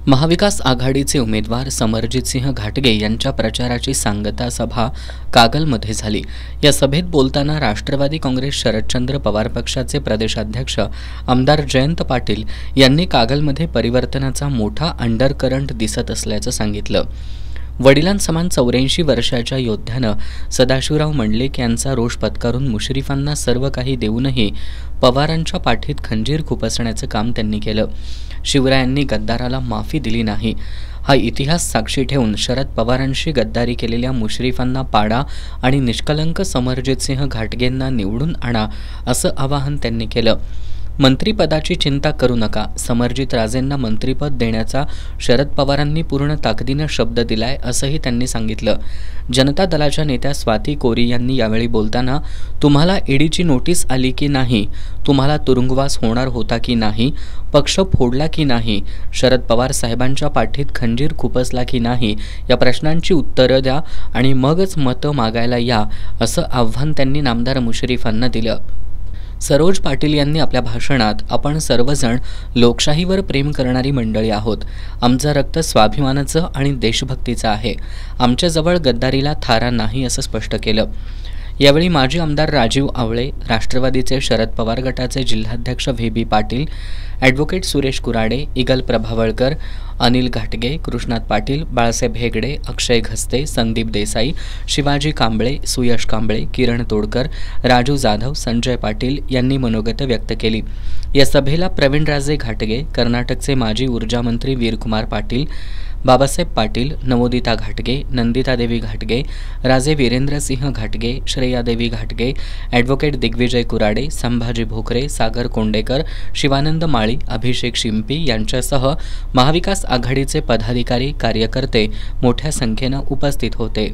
महाविकास आघाडीचे उमेदवार समरजितसिंह घाटगे यांच्या प्रचाराची सांगता सभा कागलमध्ये झाली। या सभेत बोलताना राष्ट्रवादी काँग्रेस शरदचंद्र पवार पक्षाचे प्रदेशाध्यक्ष आमदार जयंत पाटील यांनी कागलमध्ये परिवर्तनाचा मोठा अंडरकरंट दिसत असल्याचं सांगितलं। वडिलांसमान 84 वर्षाच्या योद्ध्यानं सदाशिवराव मंडलिक यांचा रोष पत्करून मुश्रीफांना सर्व काही देऊनही पवारांच्या पाठीत खंजीर खुपसण्याचं काम त्यांनी केलं। शिवरायांनी गद्दाराला माफी दिली नाही, हा इतिहास साक्षी ठेवून शरद पवारांशी गद्दारी केलेल्या मुश्रीफांना पाडा आणि निष्कलंक समरजितसिंह घाटगेंना निवडून आणा असं आवाहन त्यांनी केलं। मंत्रिपदाची चिंता करू नका, समरजित राजेंना मंत्रिपद देण्याचा शरद पवारांनी पूर्ण ताकदीनं शब्द दिलाय असंही त्यांनी सांगितलं। जनता दलाच्या नेत्या स्वाती कोरी यांनी यावेळी बोलताना तुम्हाला ईडीची नोटीस आली की नाही, तुम्हाला तुरुंगवास होणार होता की नाही, पक्ष फोडला की नाही, शरद पवार साहेबांच्या पाठीत खंजीर खुपसला की नाही या प्रश्नांची उत्तरं द्या आणि मगच मतं मागायला या असं आव्हान त्यांनी नामदार मुश्रीफांना दिलं। सरोज पाटील यांनी आपल्या भाषणात आपण सर्वजण लोकशाहीवर प्रेम करणारी मंडळी आहोत, आमचं रक्त स्वाभिमानाचं आणि देशभक्तीचं आहे, आमच्याजवळ गद्दारीला थारा नाही असं स्पष्ट केलं। यावेळी माजी आमदार राजीव आवळे, राष्ट्रवादीचे शरद पवार गटाचे जिल्हाध्यक्ष V Patil, advocate Suresh Kurade, eagle Prabhavalkar, Anil घाटगे, कृष्णात पाटील, बाळासाहेब हेगडे, अक्षय घस्ते, संदीप देसाई, शिवाजी कांबळे, सुयश कांबळे, किरण तोडकर, राजू जाधव, संजय पाटील यांनी मनोगत व्यक्त केली। या सभेला प्रवीणराजे घाटगे, कर्नाटकचे माजी ऊर्जा मंत्री वीरकुमार पाटील, बाबासाहेब पाटील, नवोदिता घाटगे, नंदितादेवी घाटगे, राजे वीरेंद्रसिंह घाटगे, श्रेयादेवी घाटगे, ॲडव्होकेट दिग्विजय कुराडे, संभाजी भोकरे, सागर कोंडेकर, शिवानंद माळी, अभिषेक शिंपी यांच्यासह महाविकास आघाडीचे पदाधिकारी कार्यकर्ते मोठ्या संख्येनं उपस्थित होते।